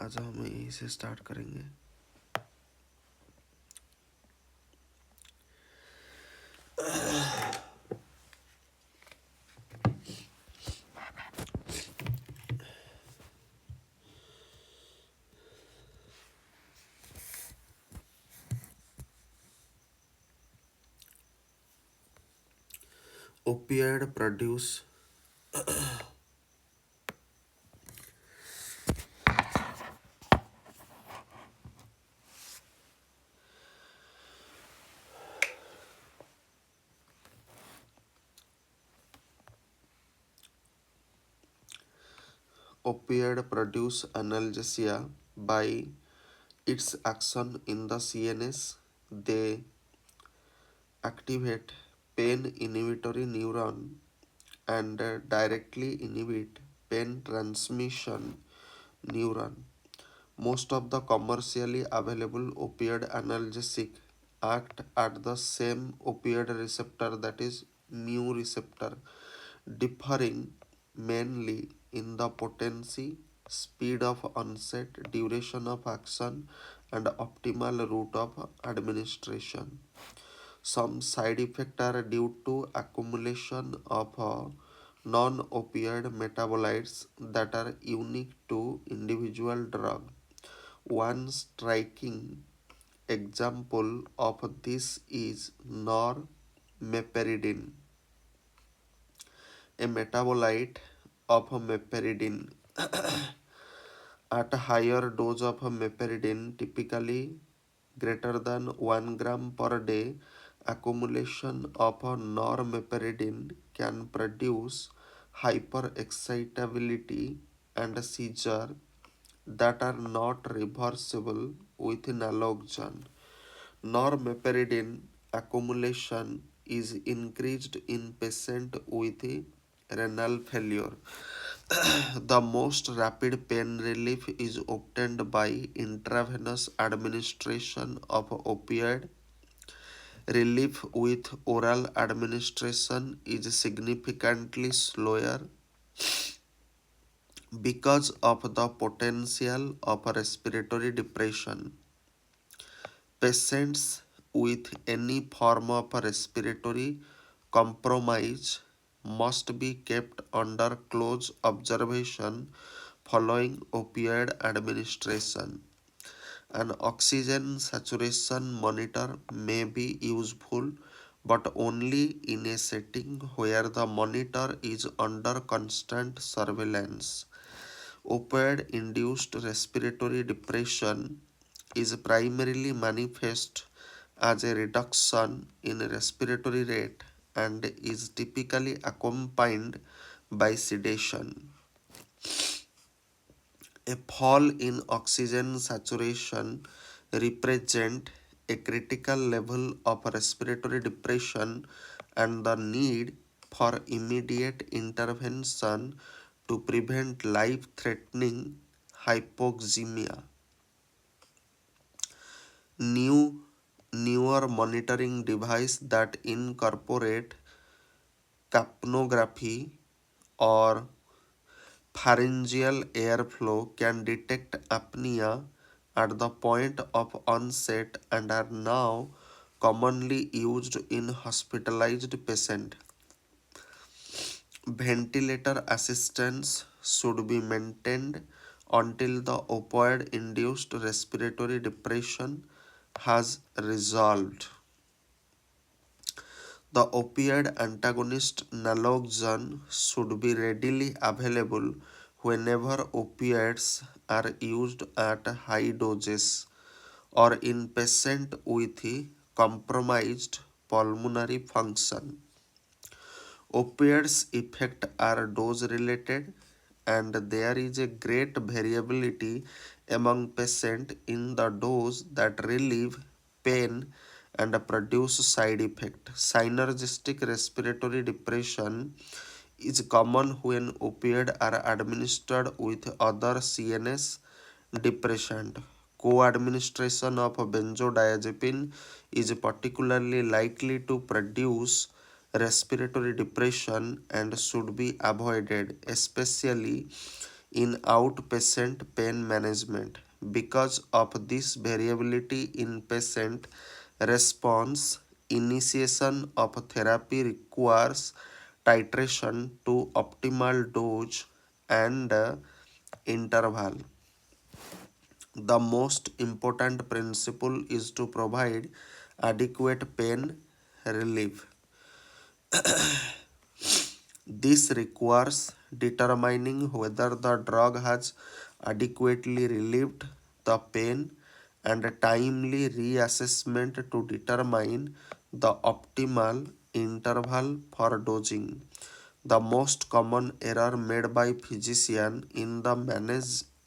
आज हम यहीं से स्टार्ट करेंगे। Opioid produce analgesia by its action in the CNS. They activate pain inhibitory neuron and directly inhibit pain transmission neuron. Most of the commercially available opioid analgesic act at the same opioid receptor, that is mu receptor, differing mainly in the potency, speed of onset, duration of action, and optimal route of administration. Some side effects are due to accumulation of non-opioid metabolites that are unique to individual drug. One striking example of this is normeperidine, a metabolite of meperidine. At a higher dose of meperidine, typically greater than 1 gram per day, accumulation of normeperidine can produce hyperexcitability and seizure that are not reversible with naloxone. Normeperidine accumulation is increased in patients with renal failure. The most rapid pain relief is obtained by intravenous administration of opioid. Relief with oral administration is significantly slower because of the potential of respiratory depression. Patients with any form of respiratory compromise must be kept under close observation following opioid administration. An oxygen saturation monitor may be useful, but only in a setting where the monitor is under constant surveillance. Opioid induced respiratory depression is primarily manifest as a reduction in respiratory rate and is typically accompanied by sedation. A fall in oxygen saturation represents a critical level of respiratory depression and the need for immediate intervention to prevent life-threatening hypoxemia. Newer monitoring devices that incorporate capnography or pharyngeal airflow can detect apnea at the point of onset and are now commonly used in hospitalized patients. Ventilator assistance should be maintained until the opioid induced respiratory depression has resolved. The opioid antagonist naloxone should be readily available whenever opioids are used at high doses or in patients with compromised pulmonary function. Opioids' effects are dose related and there is a great variability among patients in the dose that relieve pain and produce side effect. Synergistic respiratory depression is common when opioids are administered with other CNS depressant. Co-administration of benzodiazepine is particularly likely to produce respiratory depression and should be avoided, especially in outpatient pain management. Because of this variability in patient response, initiation of therapy requires titration to optimal dose and interval. The most important principle is to provide adequate pain relief. This requires determining whether the drug has adequately relieved the pain and a timely reassessment to determine the optimal interval for dosing. The most common error made by physician in the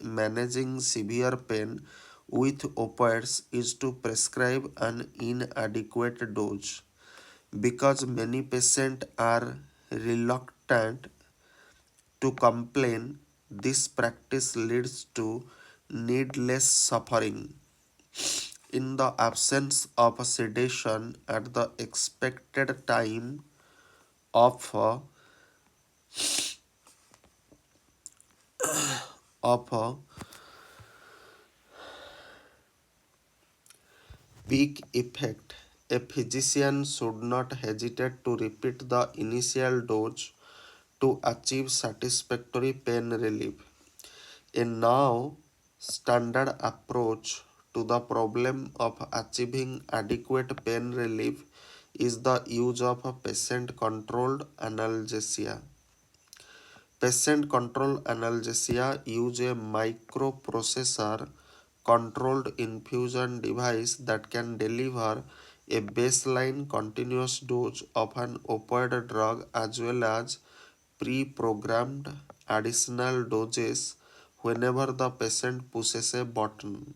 managing severe pain with opioids is to prescribe an inadequate dose. Because many patients are reluctant to complain, this practice leads to needless suffering. In the absence of sedation at the expected time of, of peak effect, a physician should not hesitate to repeat the initial dose to achieve satisfactory pain relief. A now standard approach to the problem of achieving adequate pain relief is the use of patient controlled analgesia. Patient controlled analgesia use a microprocessor controlled infusion device that can deliver a baseline continuous dose of an opioid drug as well as pre-programmed additional doses whenever the patient pushes a button.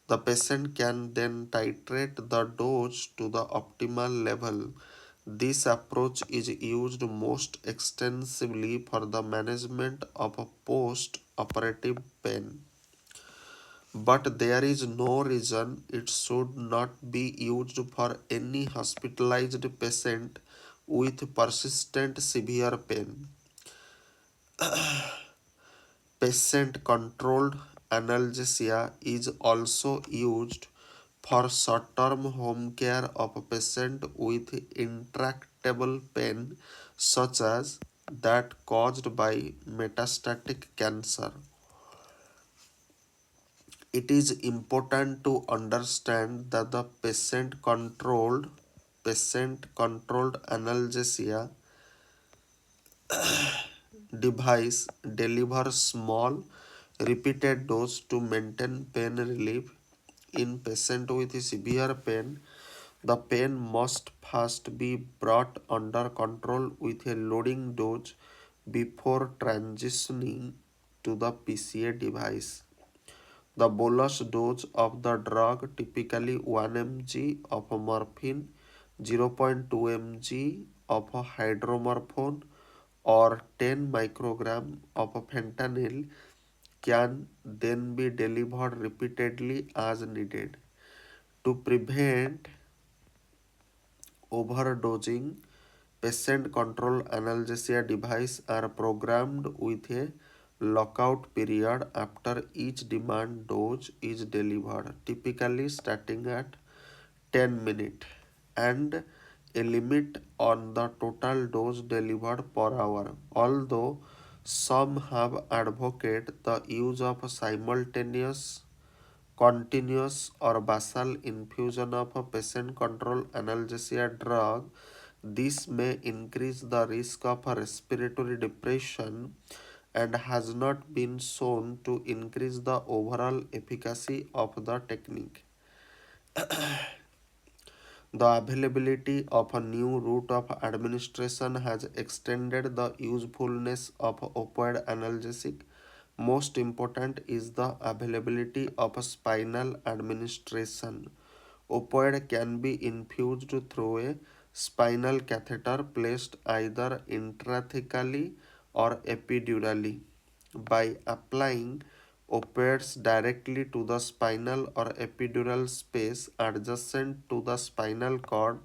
The patient can then titrate the dose to the optimal level. This approach is used most extensively for the management of post-operative pain. But there is no reason it should not be used for any hospitalized patient with persistent severe pain. Patient controlled analgesia is also used for short term home care of a patient with intractable pain, such as that caused by metastatic cancer. It is important to understand that the patient controlled analgesia device delivers small repeated dose to maintain pain relief. In patient with severe pain, the pain must first be brought under control with a loading dose before transitioning to the PCA device. The bolus dose of the drug, typically 1 mg of morphine, 0.2 mg of hydromorphone, or 10 microgram of fentanyl, can then be delivered repeatedly as needed. To prevent overdosing, patient control analgesia devices are programmed with a lockout period after each demand dose is delivered, typically starting at 10 minutes, and a limit on the total dose delivered per hour. Although some have advocated the use of simultaneous, continuous, or basal infusion of a patient controlled analgesia drug, this may increase the risk of respiratory depression and has not been shown to increase the overall efficacy of the technique. The availability of a new route of administration has extended the usefulness of opioid analgesic. Most important is the availability of a spinal administration. Opioid can be infused through a spinal catheter placed either intrathecally or epidurally. By applying opioids directly to the spinal or epidural space adjacent to the spinal cord,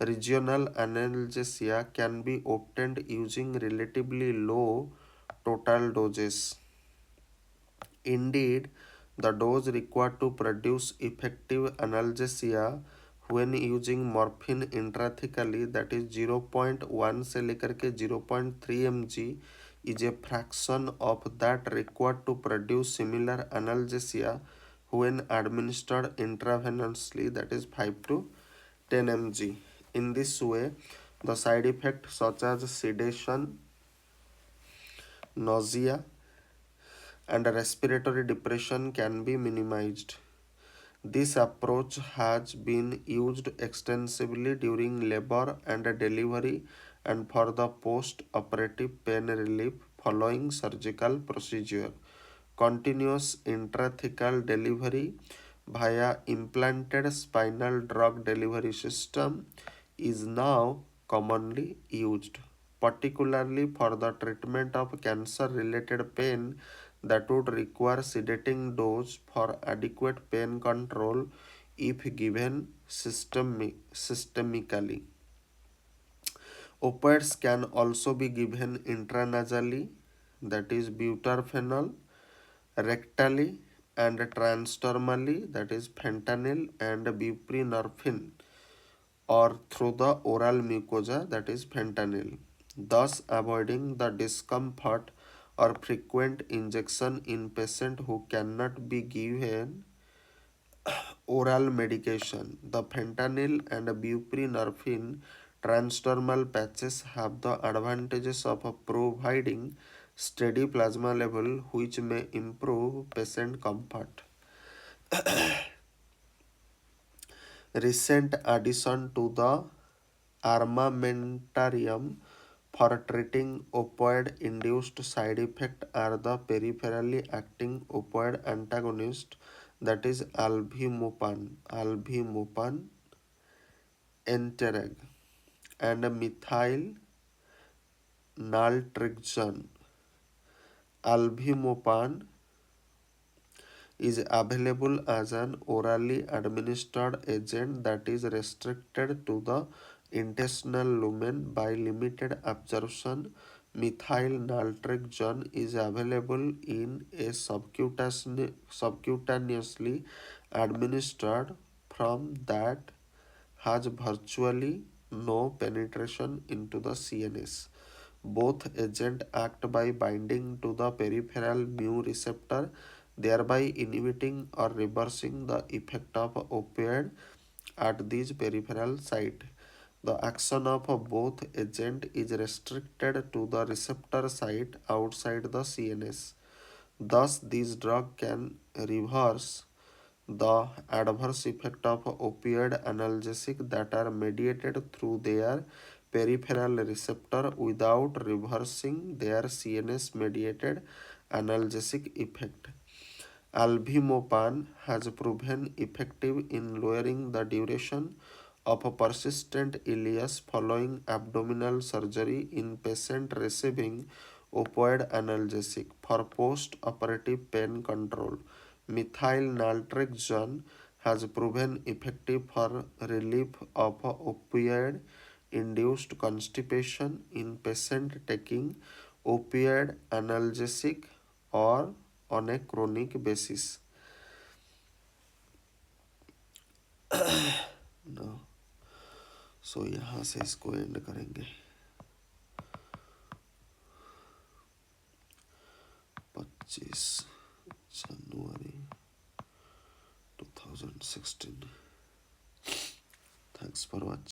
regional analgesia can be obtained using relatively low total doses. Indeed, the dose required to produce effective analgesia when using morphine intrathecally, that is 0.1 से लेकर के 0.3 mg, is a fraction of that required to produce similar analgesia when administered intravenously, that is 5 to 10 mg. In this way, the side effects such as sedation, nausea, and respiratory depression can be minimized. This approach has been used extensively during labor and delivery and for the post-operative pain relief following surgical procedure. Continuous intrathecal delivery via implanted spinal drug delivery system is now commonly used, particularly for the treatment of cancer-related pain that would require sedating dose for adequate pain control if given systemically. Opioids can also be given intranasally, that is butorphanol, rectally, and transdermally, that is fentanyl and buprenorphine, or through the oral mucosa, that is fentanyl, thus avoiding the discomfort or frequent injection in patients who cannot be given oral medication. The fentanyl and buprenorphine transdermal patches have the advantages of providing steady plasma level, which may improve patient comfort. Recent addition to the armamentarium for treating opioid-induced side effects are the peripherally acting opioid antagonist, that is albumin, entereg, and methyl naltrexone. Albumin is available as an orally administered agent that is restricted to the intestinal lumen by limited absorption. Methyl naltrexone is available in a subcutaneously administered form that has virtually no penetration into the CNS. Both agents act by binding to the peripheral mu receptor, thereby inhibiting or reversing the effect of opioid at these peripheral sites. The action of both agents is restricted to the receptor site outside the CNS. Thus, this drug can reverse the adverse effect of opioid analgesics that are mediated through their peripheral receptor without reversing their CNS mediated analgesic effect. Albumin has proven effective in lowering the duration of persistent ileus following abdominal surgery in patients receiving opioid analgesic for post-operative pain control. Methyl naltrexone has proven effective for relief of opioid-induced constipation in patients taking opioid analgesic or on a chronic basis. No. सो यहाँ से इसको and करेंगे 25 जनवरी 2016. Thanks for watching.